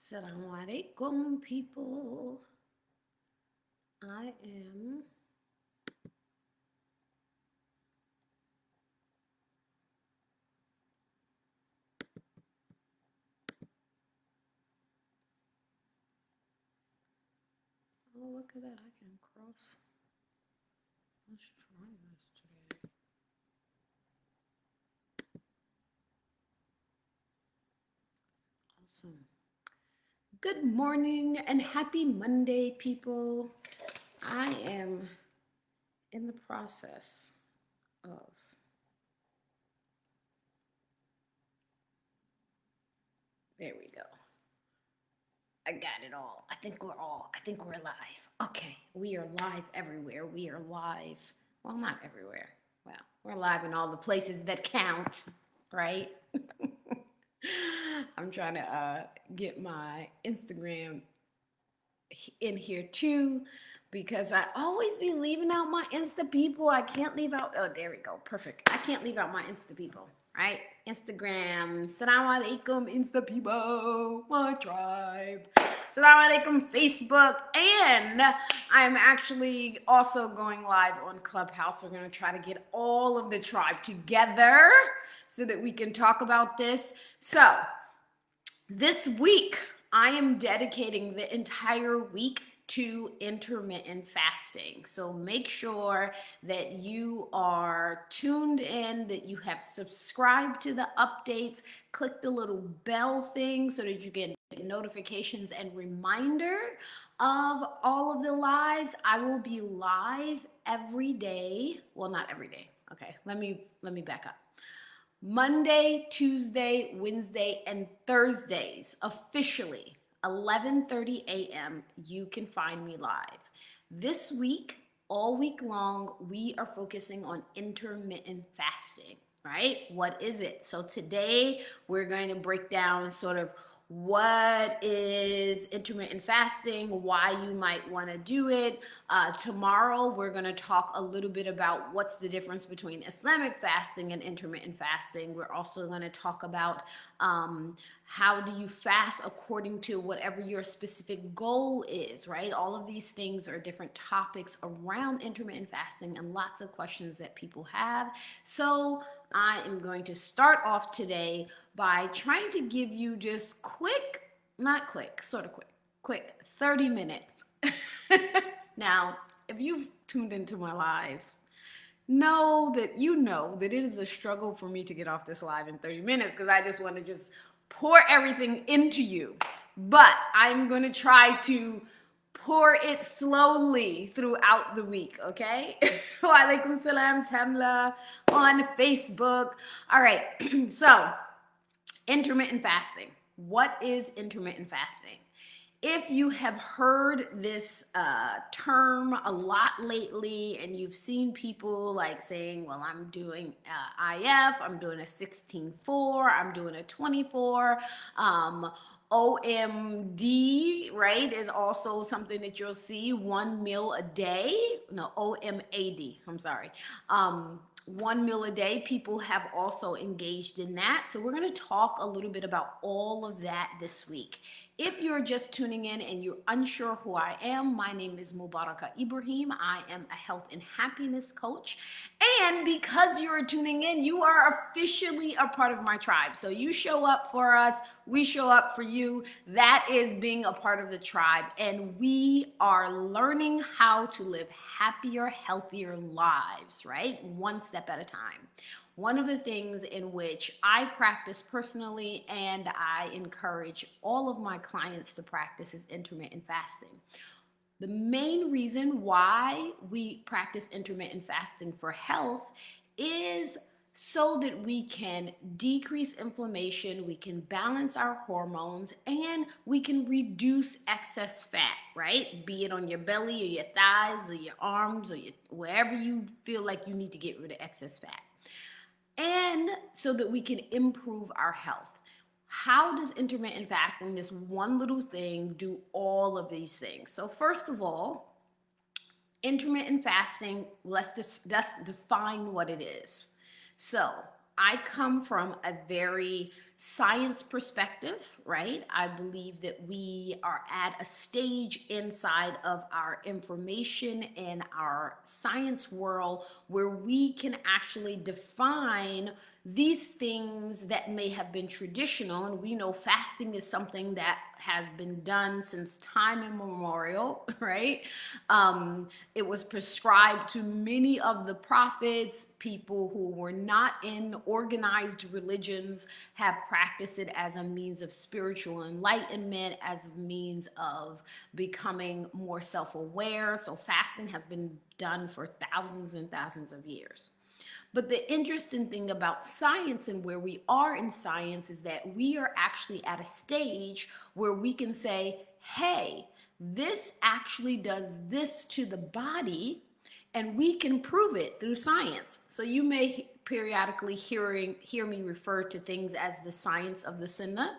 Assalamu alaikum, people. I am oh, look at that. I can cross. Let's try this today. Awesome. Good morning and happy Monday, people. I am in the process of there we go. I got it all. I think we're live. Okay, we are live everywhere. We are live. Well, not everywhere. Well, we're live in all the places that count, right? I'm trying to get my Instagram in here too because I always be leaving out my Insta people. I can't leave out, oh, there we go. Perfect. I can't leave out my Insta people, right? Instagram, salam alaikum, Insta people, my tribe. Salam alaikum, Facebook. And I'm actually also going live on Clubhouse. We're going to try to get all of the tribe together so that we can talk about this. So this week, I am dedicating the entire week to intermittent fasting. So make sure that you are tuned in, that you have subscribed to the updates, click the little bell thing so that you get notifications and reminder of all of the lives. I will be live every day. Well, not every day. Okay, let me back up. Monday, Tuesday, Wednesday, and Thursdays, officially 11:30 a.m., you can find me live. This week, all week long, we are focusing on intermittent fasting, right? What is it? So today, we're going to break down sort of what is intermittent fasting, why you might want to do it. Tomorrow, we're going to talk a little bit about what's the difference between Islamic fasting and intermittent fasting. We're also going to talk about how do you fast according to whatever your specific goal is, right? All of these things are different topics around intermittent fasting and lots of questions that people have. So I am going to start off today by trying to give you just quick 30 minutes. Now, if you've tuned into my live, know that it is a struggle for me to get off this live in 30 minutes because I just want to just pour everything into you. But I'm going to try to pour it slowly throughout the week, okay? Wa alaikum salam, Tamla, on Facebook. All right, so intermittent fasting. What is intermittent fasting? If you have heard this term a lot lately and you've seen people like saying, well, I'm doing IF, I'm doing a 16-4, I'm doing a 24, OMD, right, is also something that you'll see, 1 meal a day. No, OMAD, I'm sorry. 1 meal a day, people have also engaged in that. So we're going to talk a little bit about all of that this week. If you're just tuning in and you're unsure who I am, my name is Mubaraka Ibrahim. I am a health and happiness coach. And because you're tuning in, you are officially a part of my tribe. So you show up for us, we show up for you. That is being a part of the tribe. And we are learning how to live happier, healthier lives, right? One step at a time. One of the things in which I practice personally and I encourage all of my clients to practice is intermittent fasting. The main reason why we practice intermittent fasting for health is so that we can decrease inflammation, we can balance our hormones, and we can reduce excess fat, right? Be it on your belly or your thighs or your arms or wherever you feel like you need to get rid of excess fat. And so that we can improve our health. How does intermittent fasting, this one little thing, do all of these things? So first of all, intermittent fasting, let's define what it is. So I come from a very science perspective, right? I believe that we are at a stage inside of our information and our science world where we can actually define these things that may have been traditional. And we know fasting is something that has been done since time immemorial, right? It was prescribed to many of the prophets. People who were not in organized religions have practiced it as a means of spiritual enlightenment, as a means of becoming more self-aware. So fasting has been done for thousands and thousands of years. But the interesting thing about science and where we are in science is that we are actually at a stage where we can say, hey, this actually does this to the body, and we can prove it through science. So you may periodically hear me refer to things as the science of the sunnah.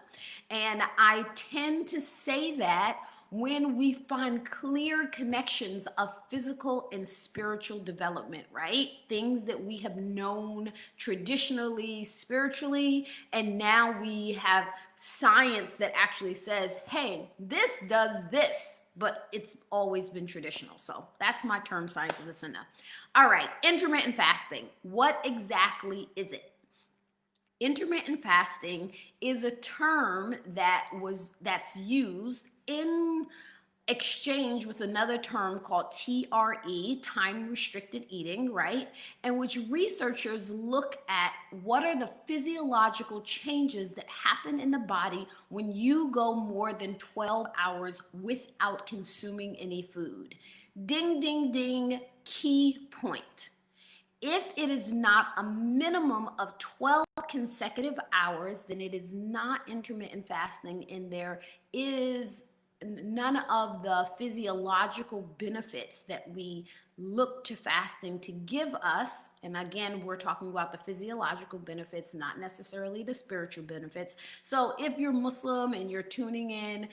And I tend to say that when we find clear connections of physical and spiritual development, right? Things that we have known traditionally, spiritually, and now we have science that actually says, hey, this does this, but it's always been traditional. So that's my term, science of the sunnah. All right, intermittent fasting. What exactly is it? Intermittent fasting is a term that's used in exchange with another term called TRE, time restricted eating, right? In which researchers look at what are the physiological changes that happen in the body when you go more than 12 hours without consuming any food. Ding, ding, ding, key point. If it is not a minimum of 12 consecutive hours, then it is not intermittent fasting, and there is none of the physiological benefits that we look to fasting to give us. And again, we're talking about the physiological benefits, not necessarily the spiritual benefits. So if you're Muslim and you're tuning in,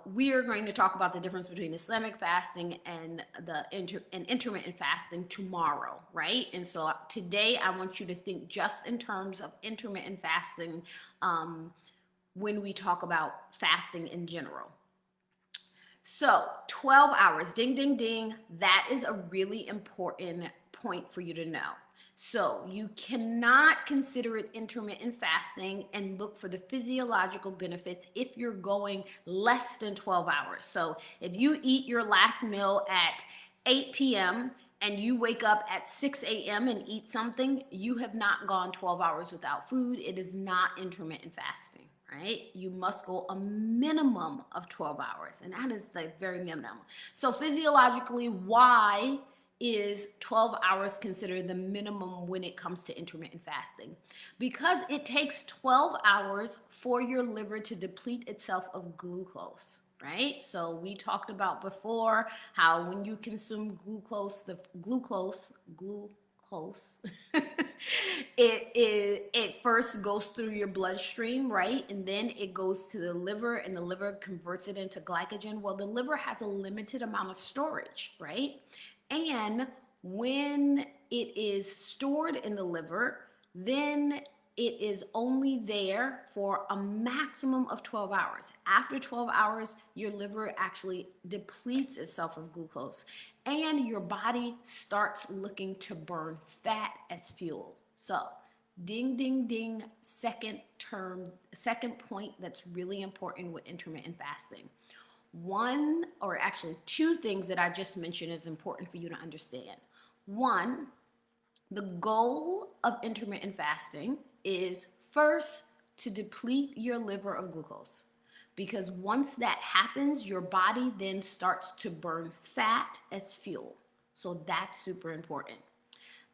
we are going to talk about the difference between Islamic fasting and intermittent fasting tomorrow, right? And so today I want you to think just in terms of intermittent fasting when we talk about fasting in general. So 12 hours, ding, ding, ding. That is a really important point for you to know. So you cannot consider it intermittent fasting and look for the physiological benefits if you're going less than 12 hours. So if you eat your last meal at 8 p.m. and you wake up at 6 a.m. and eat something, you have not gone 12 hours without food. It is not intermittent fasting. Right? You must go a minimum of 12 hours, and that is the very minimum. So physiologically, why is 12 hours considered the minimum when it comes to intermittent fasting? Because it takes 12 hours for your liver to deplete itself of glucose. Right? So we talked about before how when you consume glucose, it first goes through your bloodstream, right? And then it goes to the liver, and the liver converts it into glycogen. Well, the liver has a limited amount of storage, right? And when it is stored in the liver, then it is only there for a maximum of 12 hours. After 12 hours, your liver actually depletes itself of glucose, and your body starts looking to burn fat as fuel. So, ding, ding, ding, second point that's really important with intermittent fasting. One, or actually two things that I just mentioned is important for you to understand. One, the goal of intermittent fasting is first to deplete your liver of glucose, because once that happens, your body then starts to burn fat as fuel. So that's super important.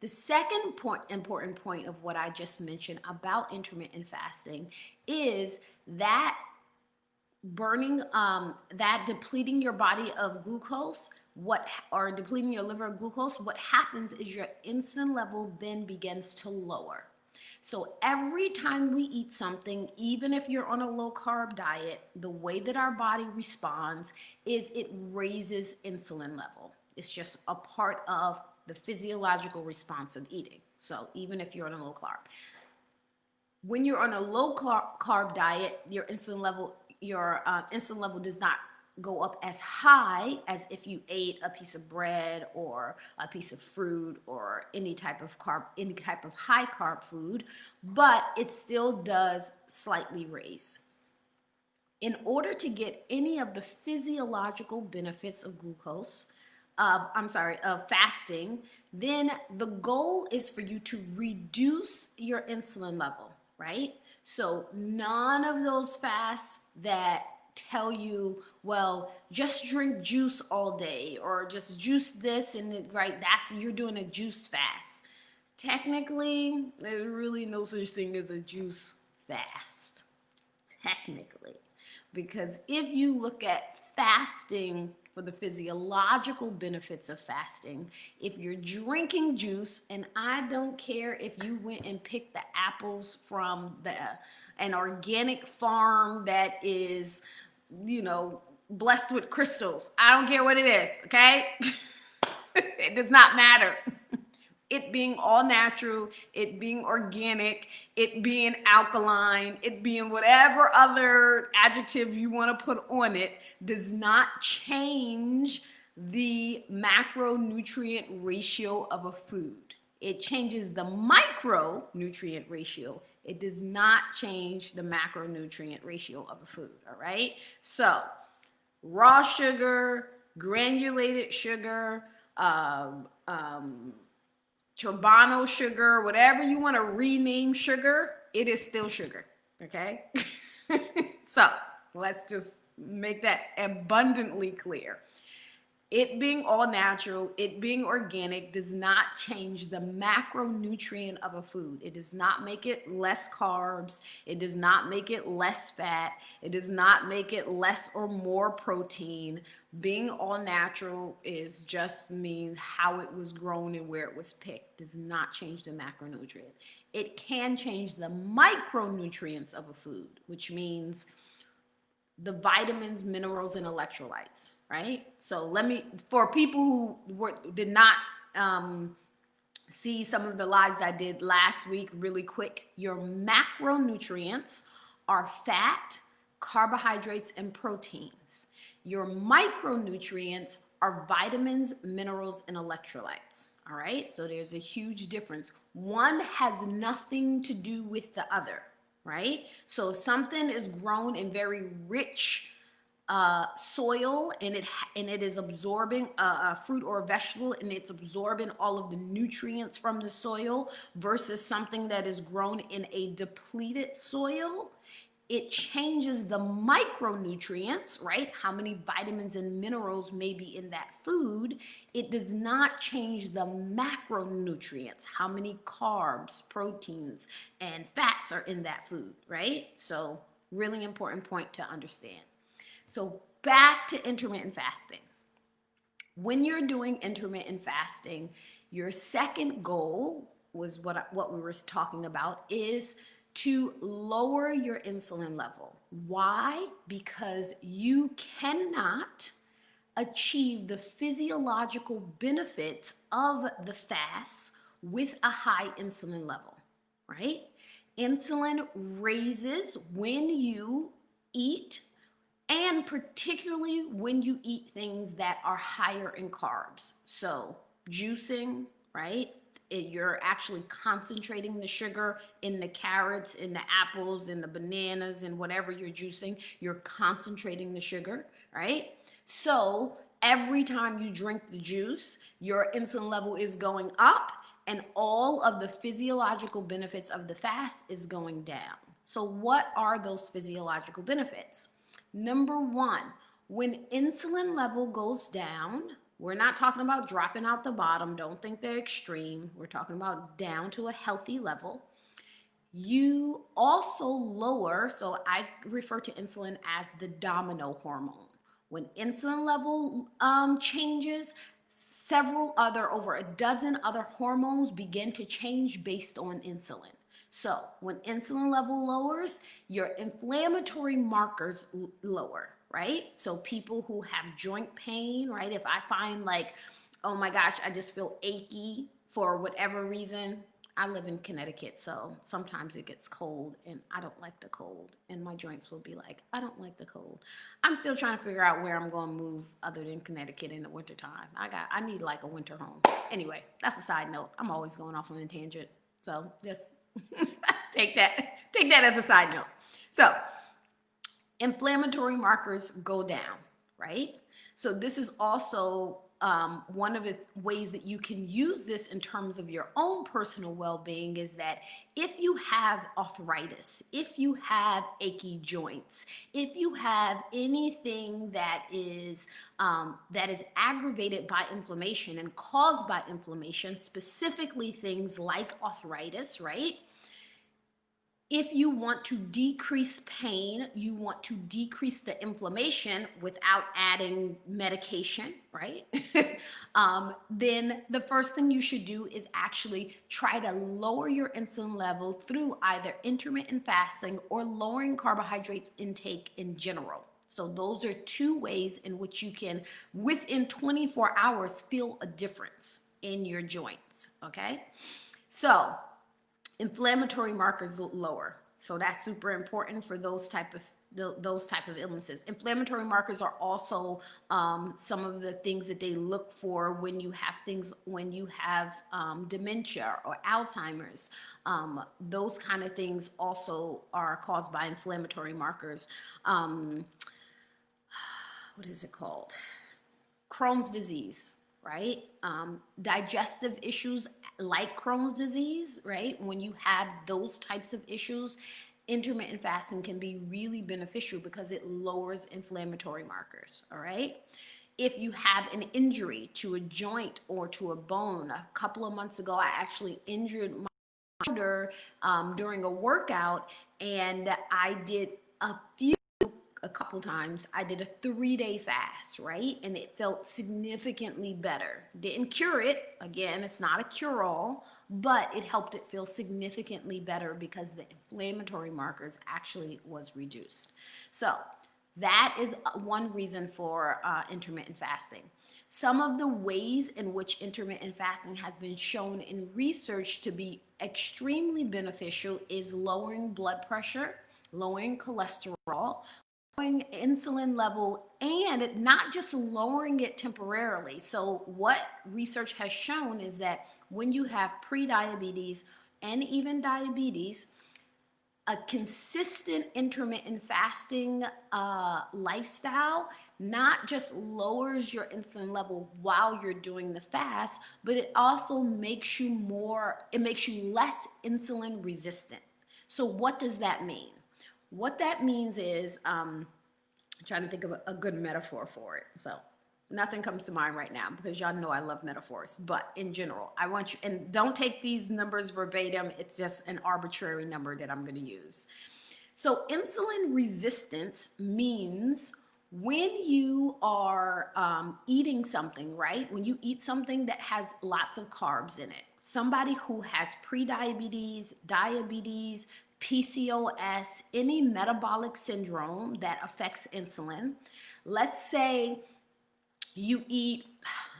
The second important point of what I just mentioned about intermittent fasting is that that depleting your body of glucose, depleting your liver of glucose, what happens is your insulin level then begins to lower. So every time we eat something, even if you're on a low carb diet, the way that our body responds is it raises insulin level. It's just a part of the physiological response of eating. So even if you're on a low carb. When you're on a low carb diet, your insulin level does not go up as high as if you ate a piece of bread or a piece of fruit or any type of high carb food, but it still does slightly raise. In order to get any of the physiological benefits of fasting, then the goal is for you to reduce your insulin level, right? So none of those fasts that tell you, well, just drink juice all day or just juice this and right, you're doing a juice fast. Technically, there's really no such thing as a juice fast. Technically. Because if you look at fasting for the physiological benefits of fasting, if you're drinking juice, and I don't care if you went and picked the apples from an organic farm that is, blessed with crystals. I don't care what it is, okay? It does not matter. It being all natural, it being organic, it being alkaline, it being whatever other adjective you want to put on it, does not change the macronutrient ratio of a food. It changes the micronutrient ratio. It does not change the macronutrient ratio of a food, all right? So, raw sugar, granulated sugar, turbano sugar, whatever you want to rename sugar, it is still sugar, okay? So let's just make that abundantly clear. It being all natural, it being organic does not change the macronutrient of a food. It does not make it less carbs. It does not make it less fat. It does not make it less or more protein. Being all natural is just means how it was grown and where it was picked. Does not change the macronutrient. It can change the micronutrients of a food, which means the vitamins, minerals, and electrolytes, right? So for people who did not see some of the lives I did last week really quick, your macronutrients are fat, carbohydrates, and proteins. Your micronutrients are vitamins, minerals, and electrolytes, all right? So there's a huge difference. One has nothing to do with the other, right? So if something is grown in very rich soil and it is absorbing a fruit or a vegetable and it's absorbing all of the nutrients from the soil versus something that is grown in a depleted soil, it changes the micronutrients, right? How many vitamins and minerals may be in that food. It does not change the macronutrients, how many carbs, proteins, and fats are in that food, right? So really important point to understand. So back to intermittent fasting. When you're doing intermittent fasting, your second goal was what we were talking about is to lower your insulin level. Why? Because you cannot achieve the physiological benefits of the fast with a high insulin level, right? Insulin raises when you eat, and particularly when you eat things that are higher in carbs. So juicing, right? You're actually concentrating the sugar in the carrots, in the apples, in the bananas, and whatever you're juicing. You're concentrating the sugar, right? So every time you drink the juice, your insulin level is going up and all of the physiological benefits of the fast is going down. So what are those physiological benefits? Number one, when insulin level goes down, we're not talking about dropping out the bottom. Don't think they're extreme. We're talking about down to a healthy level. You also lower, so I refer to insulin as the domino hormone. When insulin level changes, over a dozen other hormones begin to change based on insulin. So when insulin level lowers, your inflammatory markers lower, right? So people who have joint pain, right? If I find like, oh my gosh, I just feel achy for whatever reason, I live in Connecticut, so sometimes it gets cold and I don't like the cold. And my joints will be like, I don't like the cold. I'm still trying to figure out where I'm going to move other than Connecticut in the wintertime. I need like a winter home. Anyway, that's a side note. I'm always going off on a tangent. So just take that as a side note. So inflammatory markers go down, right? So this is also one of the ways that you can use this in terms of your own personal well-being is that if you have arthritis, if you have achy joints, if you have anything that is aggravated by inflammation and caused by inflammation, specifically things like arthritis, right? If you want to decrease pain, you want to decrease the inflammation without adding medication, right? Then the first thing you should do is actually try to lower your insulin level through either intermittent fasting or lowering carbohydrate intake in general. So those are two ways in which you can, within 24 hours, feel a difference in your joints, okay? So inflammatory markers lower. So that's super important for those type of illnesses. Inflammatory markers are also some of the things that they look for when you have dementia or Alzheimer's. Those kind of things also are caused by inflammatory markers. What is it called? Crohn's disease, right? Digestive issues like Crohn's disease, right? When you have those types of issues, intermittent fasting can be really beneficial because it lowers inflammatory markers, all right? If you have an injury to a joint or to a bone, a couple of months ago, I actually injured my shoulder during a workout, and I did a couple times, I did a 3-day fast, right? And it felt significantly better. Didn't cure it. Again, it's not a cure-all, but it helped it feel significantly better because the inflammatory markers actually was reduced. So that is one reason for intermittent fasting. Some of the ways in which intermittent fasting has been shown in research to be extremely beneficial is lowering blood pressure, lowering cholesterol, insulin level, and not just lowering it temporarily. So what research has shown is that when you have pre-diabetes and even diabetes, a consistent intermittent fasting lifestyle not just lowers your insulin level while you're doing the fast, but it also makes you less insulin resistant. So what does that mean? What that means is, I'm trying to think of a good metaphor for it. So nothing comes to mind right now because y'all know I love metaphors. But in general, I want you, and don't take these numbers verbatim. It's just an arbitrary number that I'm going to use. So insulin resistance means when you are eating something, right? When you eat something that has lots of carbs in it, somebody who has pre-diabetes, diabetes, PCOS, any metabolic syndrome that affects insulin. Let's say you eat,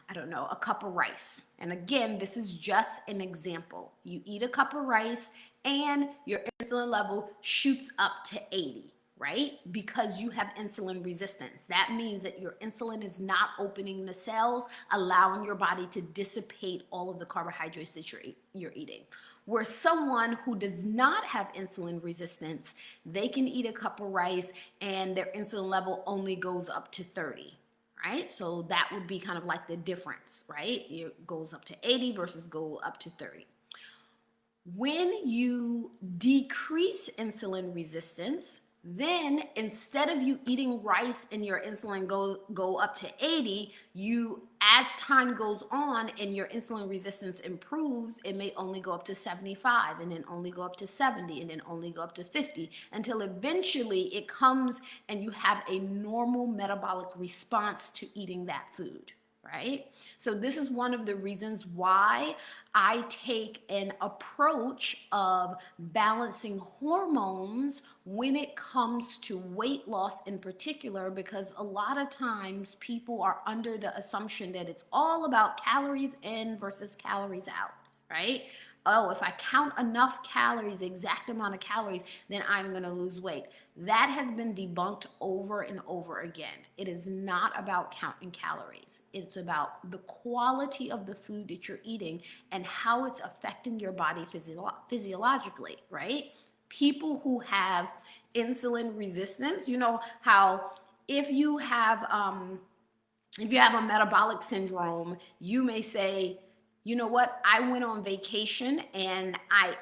I don't know, a cup of rice. And again, this is just an example. You eat a cup of rice and your insulin level shoots up to 80, right? Because you have insulin resistance. That means that your insulin is not opening the cells, allowing your body to dissipate all of the carbohydrates that you're eating. Where someone who does not have insulin resistance, they can eat a cup of rice and their insulin level only goes up to 30, right? So that would be kind of like the difference, right? It goes up to 80 versus go up to 30. When you decrease insulin resistance, then instead of you eating rice and your insulin go up to 80, as time goes on and your insulin resistance improves, it may only go up to 75 and then only go up to 70 and then only go up to 50 until eventually it comes and you have a normal metabolic response to eating that food. Right? So this is one of the reasons why I take an approach of balancing hormones when it comes to weight loss in particular, because a lot of times people are under the assumption that it's all about calories in versus calories out, right? oh, if I count enough calories, the exact amount of calories, then I'm going to lose weight. That has been debunked over and over again. It is not about counting calories. It's about the quality of the food that you're eating and how it's affecting your body physiologically, right? People who have insulin resistance, you know how if you have a metabolic syndrome, you may say, you know what, I went on vacation and I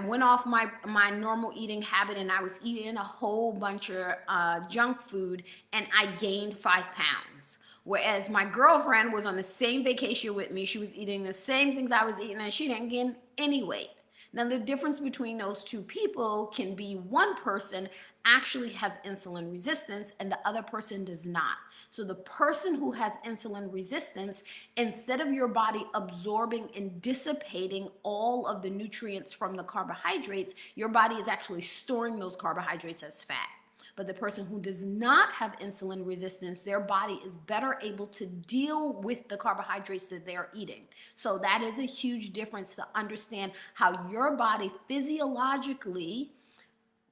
went off my normal eating habit and I was eating a whole bunch of junk food and I gained 5 pounds. Whereas my girlfriend was on the same vacation with me. She was eating the same things I was eating and she didn't gain any weight. Now, the difference between those two people can be one person actually has insulin resistance and the other person does not. So the person who has insulin resistance, instead of your body absorbing and dissipating all of the nutrients from the carbohydrates, your body is actually storing those carbohydrates as fat. But the person who does not have insulin resistance, their body is better able to deal with the carbohydrates that they're eating. So that is a huge difference to understand how your body physiologically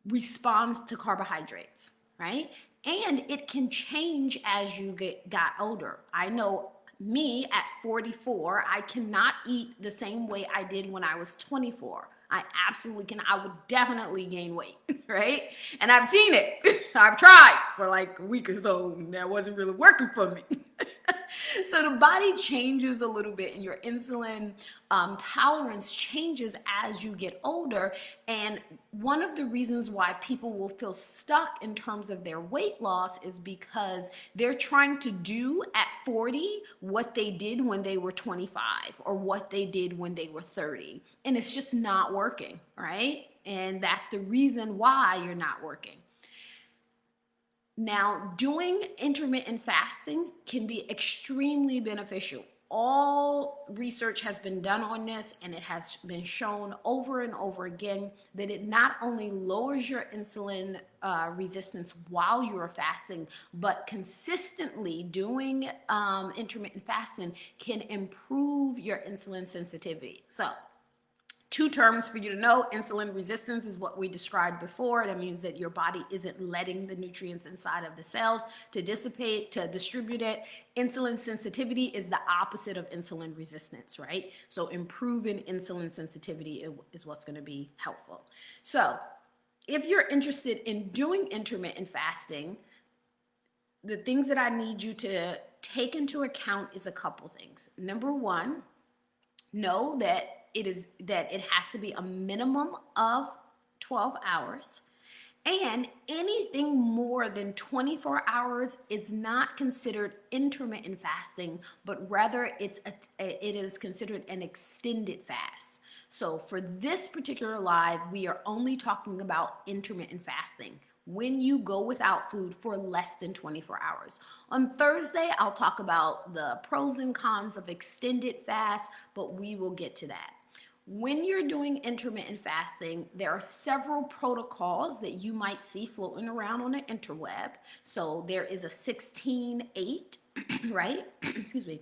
responds to carbohydrates, right? And it can change as you got older. I know me at 44, I cannot eat the same way I did when I was 24. I absolutely can. I would definitely gain weight, right? And I've seen it. I've tried for like a week or so, and that wasn't really working for me. So the body changes a little bit, and your insulin tolerance changes as you get older. And one of the reasons why people will feel stuck in terms of their weight loss is because they're trying to do at 40 what they did when they were 25 or what they did when they were 30. And it's just not working, right? And that's the reason why you're not working. Now, doing intermittent fasting can be extremely beneficial. All research has been done on this, and it has been shown over and over again that it not only lowers your insulin resistance while you are fasting, but consistently doing intermittent fasting can improve your insulin sensitivity. So, 2 terms for you to know. Insulin resistance is what we described before. That means that your body isn't letting the nutrients inside of the cells to dissipate, to distribute it. Insulin sensitivity is the opposite of insulin resistance, right? So improving insulin sensitivity is what's going to be helpful. So if you're interested in doing intermittent fasting, the things that I need you to take into account is a couple things. Number 1, know that it has to be a minimum of 12 hours, and anything more than 24 hours is not considered intermittent fasting, but rather it is considered an extended fast. So for this particular live, we are only talking about intermittent fasting, when you go without food for less than 24 hours. On Thursday, I'll talk about the pros and cons of extended fast, but we will get to that. When you're doing intermittent fasting, there are several protocols that you might see floating around on the interweb. So there is a 16-8, right? Excuse me.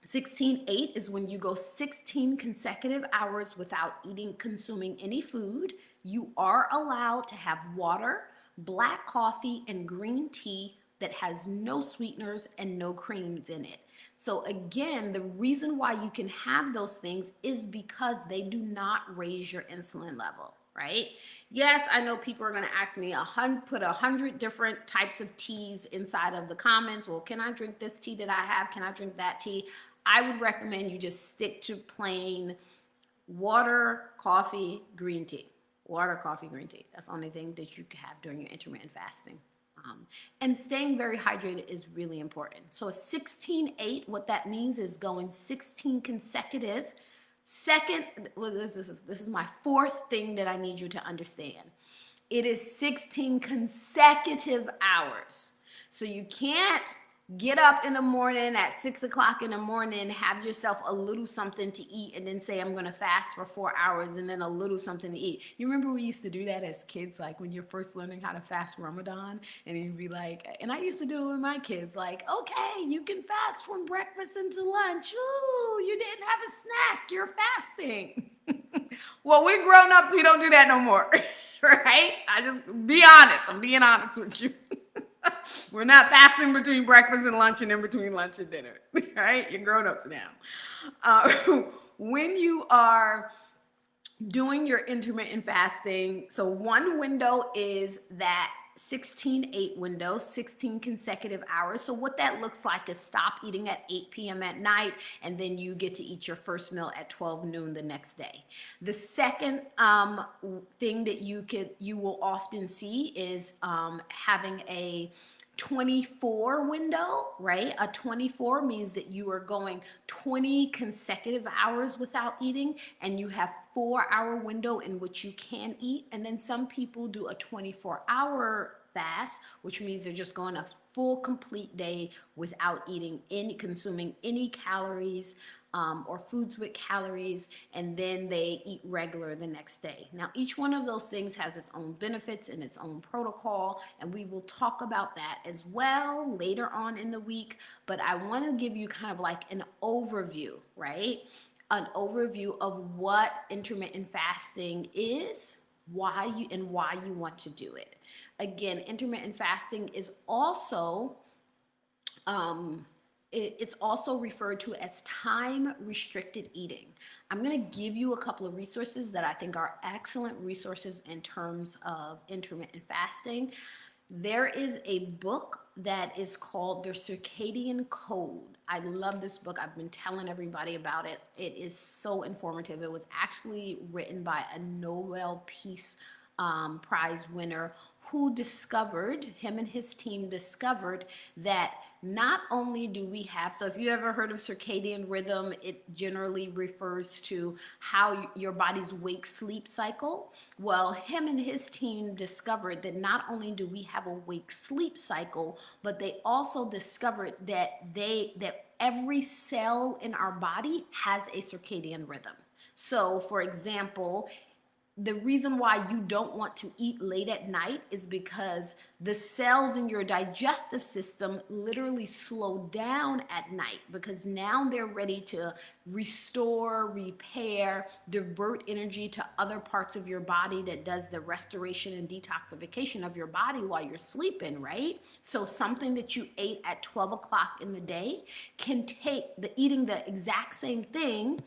16-8 is when you go 16 consecutive hours without consuming any food. You are allowed to have water, black coffee, and green tea that has no sweeteners and no creams in it. So again, the reason why you can have those things is because they do not raise your insulin level, right? Yes, I know people are going to ask me put 100 different types of teas inside of the comments. Well, can I drink this tea that I have? Can I drink that tea? I would recommend you just stick to plain water, coffee, green tea. Water, coffee, green tea. That's the only thing that you can have during your intermittent fasting. And staying very hydrated is really important. So a 16-8, what that means is going 16 consecutive. This is my 4th thing that I need you to understand. It is 16 consecutive hours. So you can't get up in the morning at 6 o'clock in the morning, have yourself a little something to eat, and then say, I'm going to fast for 4 hours and then a little something to eat. You remember we used to do that as kids, like when you're first learning how to fast Ramadan, and you'd be like, and I used to do it with my kids, like, okay, you can fast from breakfast into lunch. Ooh, you didn't have a snack, you're fasting. Well, we're grown-ups, we don't do that no more. Right? I just be honest. I'm being honest with you. We're not fasting between breakfast and lunch and in between lunch and dinner. Right? You're grown-ups now. When you are doing your intermittent fasting, so one window is that 16-8 window, 16 consecutive hours. So what that looks like is stop eating at 8 p.m. at night, and then you get to eat your first meal at 12 noon the next day. The second thing that you will often see is having a 24 window, right? A 24 means that you are going 20 consecutive hours without eating, and you have 4-hour window in which you can eat. And then some people do a 24-hour fast, which means they're just going a full complete day without eating consuming any calories or foods with calories, and then they eat regular the next day. Now, each one of those things has its own benefits and its own protocol, and we will talk about that as well later on in the week. But I want to give you kind of like an overview, right? An overview of what intermittent fasting is, why you want to do it. Again, intermittent fasting is also it's also referred to as time-restricted eating. I'm going to give you a couple of resources that I think are excellent resources in terms of intermittent fasting. There is a book that is called The Circadian Code. I love this book. I've been telling everybody about it. It is so informative. It was actually written by a Nobel Peace Prize winner who him and his team discovered that not only do we have, so if you ever heard of circadian rhythm, it generally refers to how your body's wake-sleep cycle. Well, him and his team discovered that not only do we have a wake-sleep cycle, but they also discovered that every cell in our body has a circadian rhythm. So, for example, the reason why you don't want to eat late at night is because the cells in your digestive system literally slow down at night, because now they're ready to restore, repair, divert energy to other parts of your body that does the restoration and detoxification of your body while you're sleeping, right? So something that you ate at 12 o'clock in the day can take eating the exact same thing.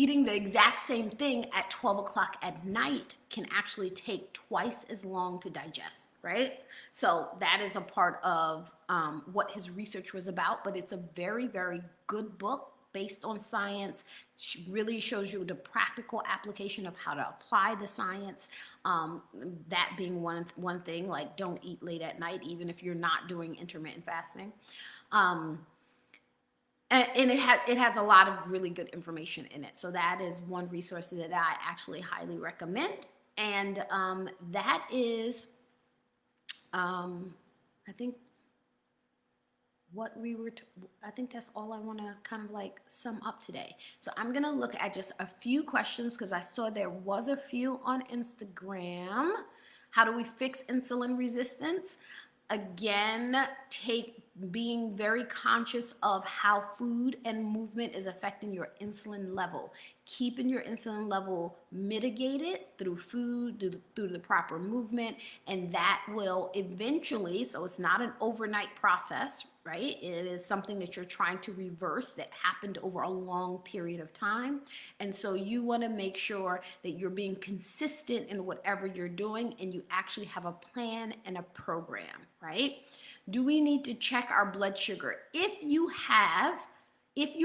Eating the exact same thing at 12 o'clock at night can actually take twice as long to digest, right? So that is a part of what his research was about, but it's a very, very good book based on science. Really shows you the practical application of how to apply the science. That being one thing, like don't eat late at night, even if you're not doing intermittent fasting. And it has a lot of really good information in it. So that is one resource that I actually highly recommend. And that is, I think I think that's all I want to kind of like sum up today. So I'm going to look at just a few questions because I saw there was a few on Instagram. How do we fix insulin resistance? Again, being very conscious of how food and movement is affecting your insulin level. Keeping your insulin level mitigated through food, through the proper movement, and that will eventually, so it's not an overnight process, right? It is something that you're trying to reverse that happened over a long period of time. And so you want to make sure that you're being consistent in whatever you're doing and you actually have a plan and a program, right? Do we need to check our blood sugar? If you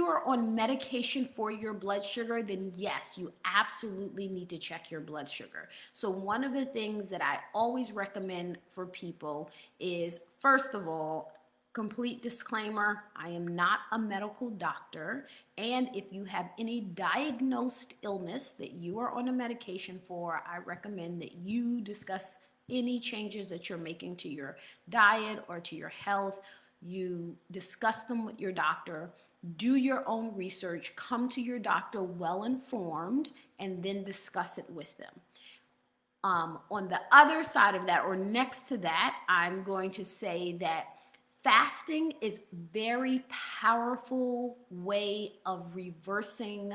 are on medication for your blood sugar, then yes, you absolutely need to check your blood sugar. So one of the things that I always recommend for people is, first of all, complete disclaimer, I am not a medical doctor, and if you have any diagnosed illness that you are on a medication for, I recommend that you discuss any changes that you're making to your diet or to your health, you discuss them with your doctor, do your own research, come to your doctor well informed, and then discuss it with them. On the other side of that, or next to that, I'm going to say that fasting is very powerful way of reversing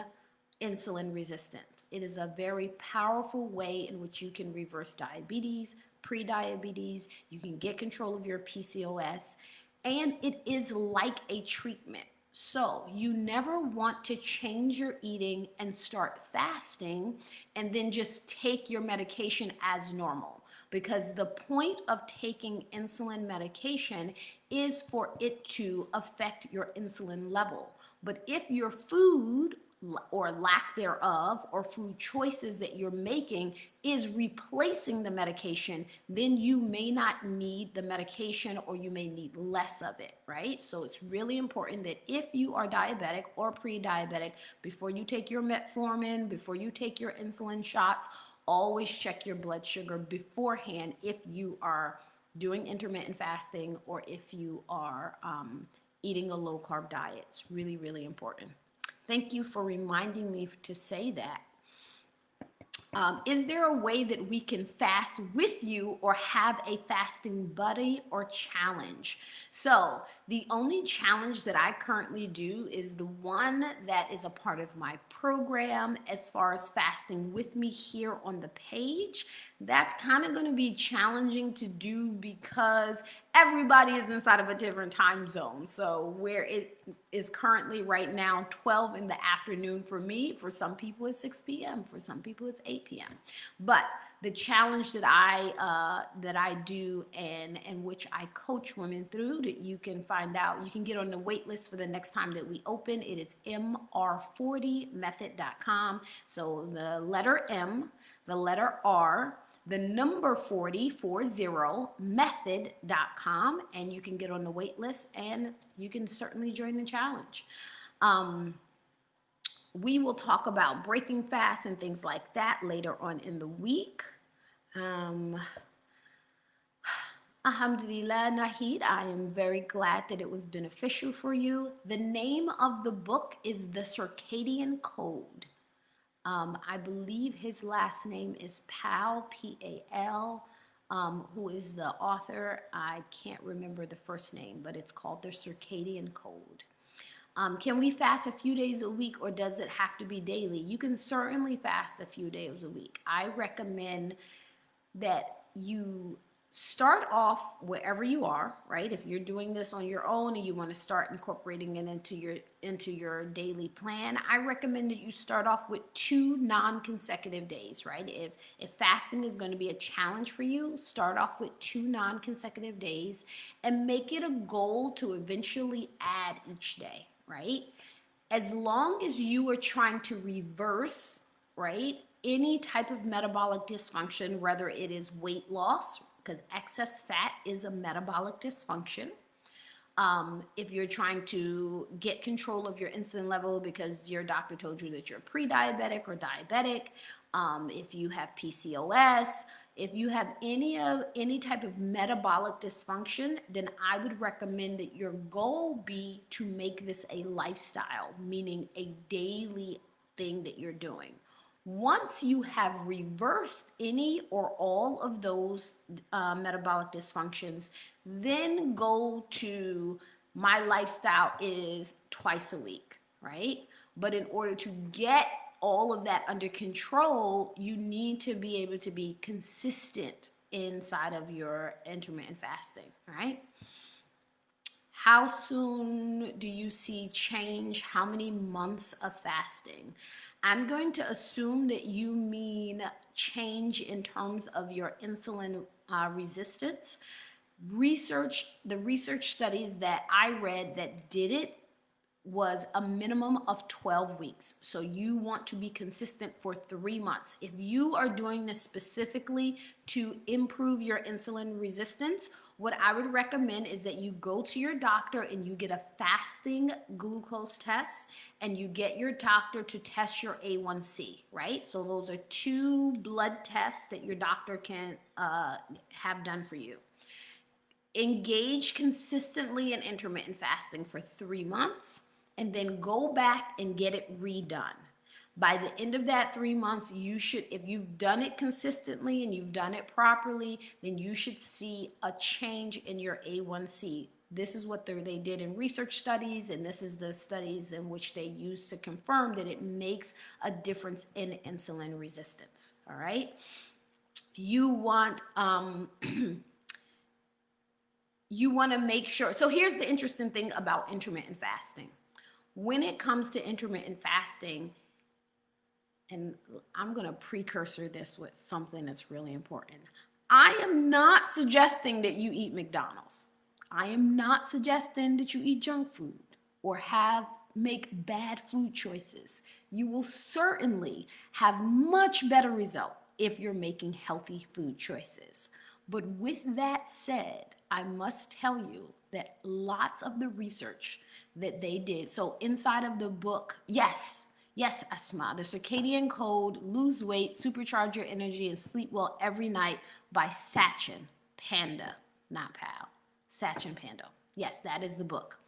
insulin resistance. It is a very powerful way in which you can reverse diabetes, pre-diabetes, you can get control of your PCOS, and it is like a treatment. So you never want to change your eating and start fasting and then just take your medication as normal, because the point of taking insulin medication is for it to affect your insulin level. But if your food or lack thereof, or food choices that you're making is replacing the medication, then you may not need the medication, or you may need less of it, right? So it's really important that if you are diabetic or pre-diabetic, before you take your metformin, before you take your insulin shots, always check your blood sugar beforehand if you are doing intermittent fasting or if you are eating a low carb diet. It's really, really important. Thank you for reminding me to say that. Is there a way that we can fast with you or have a fasting buddy or challenge? So the only challenge that I currently do is the one that is a part of my program as far as fasting with me here on the page. That's kind of going to be challenging to do because everybody is inside of a different time zone. So where it is currently right now 12 in the afternoon for me, for some people it's 6 p.m., for some people it's 8 p.m. But the challenge that I do and which I coach women through, that you can find out, you can get on the wait list for the next time that we open. It is mr40method.com. So the letter M, the letter R, the number 40 method.com, and you can get on the wait list and you can certainly join the challenge. We will talk about breaking fast and things like that later on in the week. Alhamdulillah, Nahid, I am very glad that it was beneficial for you. The name of the book is The Circadian Code. I believe his last name is Pal, P-A-L, who is the author. I can't remember the first name, but it's called The Circadian Code. Can we fast a few days a week, or does it have to be daily? You can certainly fast a few days a week. I recommend that you start off wherever you are, right? If you're doing this on your own and you want to start incorporating it into your daily plan, I recommend that you start off with 2 non-consecutive days, right? If fasting is going to be a challenge for you, start off with 2 non-consecutive days and make it a goal to eventually add each day, right? As long as you are trying to reverse, right, any type of metabolic dysfunction, whether it is weight loss, because excess fat is a metabolic dysfunction. If you're trying to get control of your insulin level because your doctor told you that you're pre-diabetic or diabetic, if you have PCOS, if you have any type of metabolic dysfunction, then I would recommend that your goal be to make this a lifestyle, meaning a daily thing that you're doing. Once you have reversed any or all of those metabolic dysfunctions, then go to my lifestyle is twice a week, right? But in order to get all of that under control, you need to be able to be consistent inside of your intermittent fasting, right? How soon do you see change? How many months of fasting? I'm going to assume that you mean change in terms of your insulin resistance. The research studies that I read that did it was a minimum of 12 weeks. So you want to be consistent for 3 months. If you are doing this specifically to improve your insulin resistance, what I would recommend is that you go to your doctor and you get a fasting glucose test, and you get your doctor to test your A1C, right? So those are 2 blood tests that your doctor can have done for you. Engage consistently in intermittent fasting for 3 months, and then go back and get it redone. By the end of that 3 months, you should, if you've done it consistently and you've done it properly, then you should see a change in your A1C. This is what they did in research studies, and this is the studies in which they used to confirm that it makes a difference in insulin resistance. All right. You want you want to make sure. So here's the interesting thing about intermittent fasting. When it comes to intermittent fasting, and I'm going to precursor this with something that's really important. I am not suggesting that you eat McDonald's. I am not suggesting that you eat junk food or make bad food choices. You will certainly have much better result if you're making healthy food choices. But with that said, I must tell you that lots of the research that they did, so inside of the book, yes, Asma, The Circadian Code, Lose Weight, Supercharge Your Energy, and Sleep Well Every Night by Sachin Panda, not Pal, Sachin Panda. Yes, that is the book.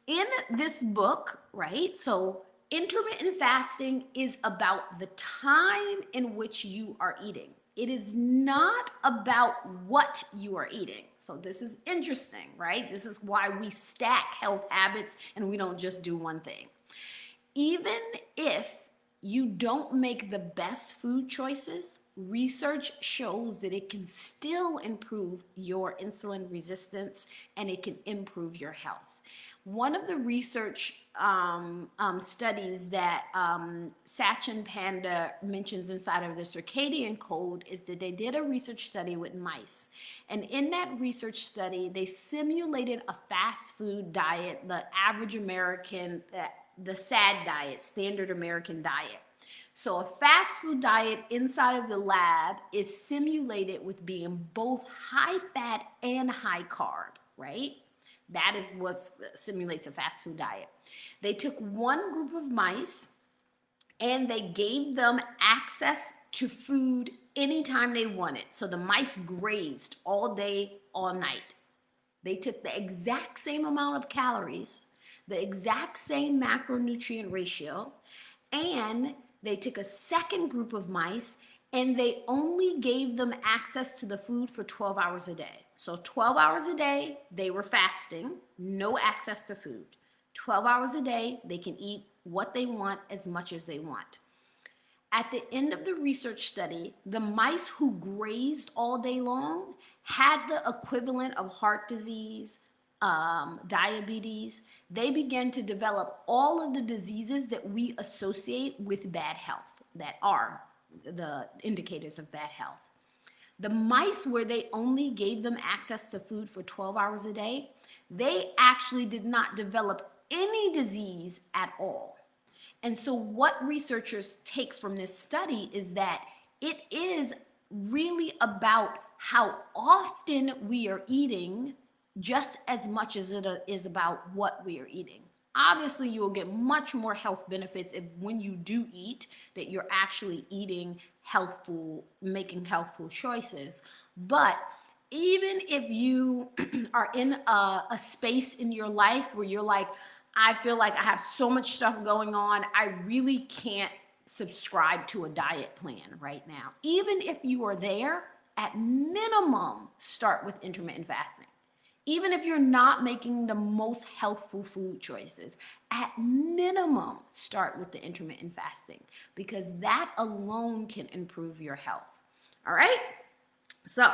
In this book, right, so intermittent fasting is about the time in which you are eating. It is not about what you are eating. So this is interesting, right? This is why we stack health habits and we don't just do one thing. Even if you don't make the best food choices, research shows that it can still improve your insulin resistance and it can improve your health. One of the research studies that Sachin Panda mentions inside of the Circadian Code is that they did a research study with mice. And in that research study, they simulated a fast food diet, the average American, the SAD diet, standard American diet. So a fast food diet inside of the lab is simulated with being both high fat and high carb, right? That is what simulates a fast food diet. They took one group of mice and they gave them access to food anytime they wanted. So the mice grazed all day, all night. They took the exact same amount of calories, the exact same macronutrient ratio, and they took a second group of mice and they only gave them access to the food for 12 hours a day. So 12 hours a day, they were fasting, no access to food. 12 hours a day, they can eat what they want as much as they want. At the end of the research study, the mice who grazed all day long had the equivalent of heart disease, diabetes. They began to develop all of the diseases that we associate with bad health, that are the indicators of bad health. The mice where they only gave them access to food for 12 hours a day, they actually did not develop any disease at all. And so what researchers take from this study is that it is really about how often we are eating just as much as it is about what we are eating. Obviously, you will get much more health benefits if when you do eat, that you're actually eating healthful, making healthful choices. But even if you are in a space in your life where you're like, I feel like I have so much stuff going on, I really can't subscribe to a diet plan right now. Even if you are there, at minimum, start with intermittent fasting. Even if you're not making the most healthful food choices, at minimum, start with the intermittent fasting because that alone can improve your health. All right? So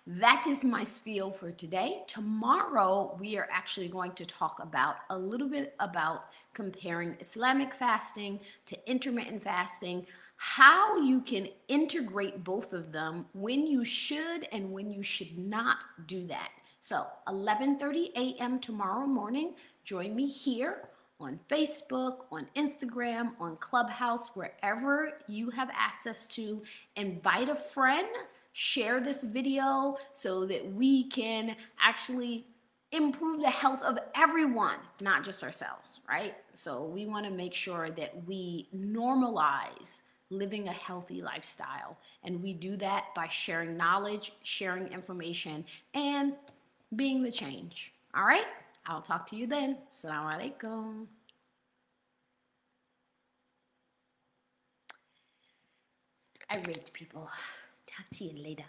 that is my spiel for today. Tomorrow, we are actually going to talk about a little bit about comparing Islamic fasting to intermittent fasting, how you can integrate both of them, when you should and when you should not do that. So 11:30 a.m. tomorrow morning, join me here on Facebook, on Instagram, on Clubhouse, wherever you have access to. Invite a friend, share this video so that we can actually improve the health of everyone, not just ourselves, right? So we want to make sure that we normalize living a healthy lifestyle. And we do that by sharing knowledge, sharing information, and being the change. All right? I'll talk to you then. Assalamu alaikum. I rate people. Talk to you later.